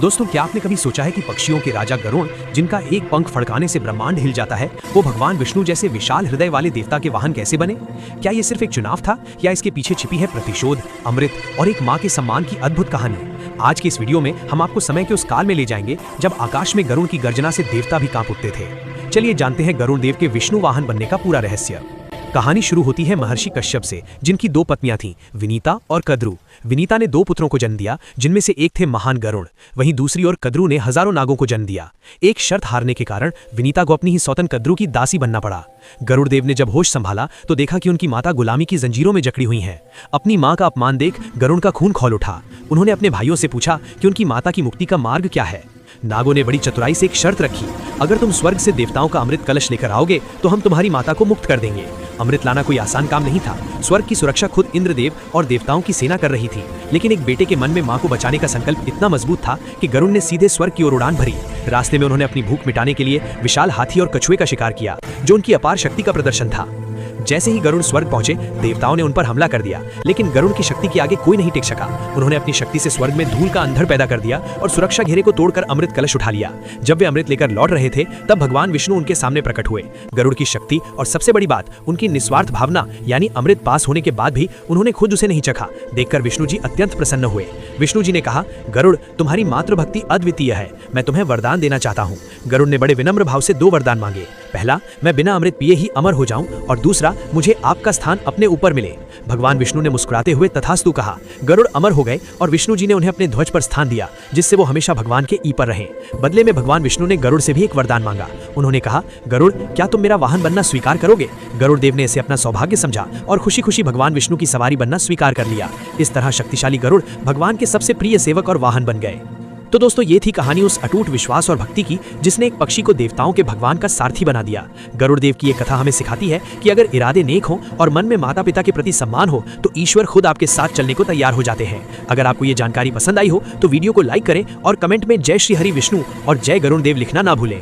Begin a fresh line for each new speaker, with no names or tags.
दोस्तों, क्या आपने कभी सोचा है कि पक्षियों के राजा गरुड़, जिनका एक पंख फड़काने से ब्रह्मांड हिल जाता है, वो भगवान विष्णु जैसे विशाल हृदय वाले देवता के वाहन कैसे बने? क्या ये सिर्फ एक चुनाव था या इसके पीछे छिपी है प्रतिशोध, अमृत और एक माँ के सम्मान की अद्भुत कहानी? आज के इस वीडियो में हम आपको समय के उस काल में ले जाएंगे जब आकाश में गरुड़ की गर्जना से देवता भी कांप उठते थे। चलिए जानते हैं गरुड़ देव के विष्णु वाहन बनने का पूरा रहस्य। कहानी शुरू होती है महर्षि कश्यप से, जिनकी दो पत्नियां थीं, विनीता और कद्रु। विनीता ने दो पुत्रों को जन्म दिया, जिनमें से एक थे महान गरुड़, वहीं दूसरी ओर कद्रु ने हजारों नागों को जन्म दिया। एक शर्त हारने के कारण विनीता को अपनी ही सौतन कद्रु की दासी बनना पड़ा। गरुड़ देव ने जब होश संभाला तो देखा कि उनकी माता गुलामी की जंजीरों में जकड़ी हुई हैं। अपनी मां का अपमान देख गरुड़ का खून खौल उठा। उन्होंने अपने भाइयों से पूछा कि उनकी माता की मुक्ति का मार्ग क्या है। नागों ने बड़ी चतुराई से एक शर्त रखी, अगर तुम स्वर्ग से देवताओं का अमृत कलश लेकर आओगे तो हम तुम्हारी माता को मुक्त कर देंगे। अमृत लाना कोई आसान काम नहीं था। स्वर्ग की सुरक्षा खुद इंद्रदेव और देवताओं की सेना कर रही थी, लेकिन एक बेटे के मन में मां को बचाने का संकल्प इतना मजबूत था कि गरुड़ ने सीधे स्वर्ग की ओर उड़ान भरी। रास्ते में उन्होंने अपनी भूख मिटाने के लिए विशाल हाथी और कछुए का शिकार किया, जो उनकी अपार शक्ति का प्रदर्शन था। जैसे ही गरुड़ स्वर्ग पहुंचे, देवताओं ने उन पर हमला कर दिया, लेकिन गरुड़ की शक्ति के आगे कोई नहीं टिक सका। उन्होंने अपनी शक्ति से स्वर्ग में धूल का अंधड़ पैदा कर दिया और सुरक्षा घेरे को तोड़कर अमृत कलश उठा लिया। जब वे अमृत लेकर लौट रहे थे, तब भगवान विष्णु उनके सामने प्रकट हुए। गरुड़ की शक्ति और सबसे बड़ी बात, उनकी निस्वार्थ भावना, यानी अमृत पास होने के बाद भी उन्होंने खुद उसे नहीं चखा, देखकर विष्णु जी अत्यंत प्रसन्न हुए। विष्णु जी ने कहा, गरुड़, तुम्हारी मातृ भक्ति अद्वितीय है, मैं तुम्हें वरदान देना चाहता हूँ। गरुड़ ने बड़े विनम्र भाव से दो वरदान मांगे। पहला, मैं बिना अमृत पिए ही अमर हो जाऊं, और दूसरा, मुझे आपका स्थान अपने ऊपर मिले। भगवान विष्णु ने मुस्कुराते हुए तथास्तु कहा। गरुड़ अमर हो गए और विष्णु जी ने उन्हें अपने ध्वज पर स्थान दिया, जिससे वो हमेशा भगवान के ईपर रहें। बदले में भगवान विष्णु ने गरुड़ से भी एक वरदान मांगा। उन्होंने कहा, गरुड़, क्या तुम मेरा वाहन बनना स्वीकार करोगे? गरुड़ देव ने इसे अपना सौभाग्य समझा और खुशी खुशी भगवान विष्णु की सवारी बनना स्वीकार कर लिया। इस तरह शक्तिशाली गरुड़ भगवान के सबसे प्रिय सेवक और वाहन बन गए। तो दोस्तों, ये थी कहानी उस अटूट विश्वास और भक्ति की, जिसने एक पक्षी को देवताओं के भगवान का सारथी बना दिया। गरुड़ देव की ये कथा हमें सिखाती है कि अगर इरादे नेक हों और मन में माता पिता के प्रति सम्मान हो, तो ईश्वर खुद आपके साथ चलने को तैयार हो जाते हैं। अगर आपको ये जानकारी पसंद आई हो तो वीडियो को लाइक करें और कमेंट में जय श्री हरि विष्णु और जय गरुड़ देव लिखना ना भूलें।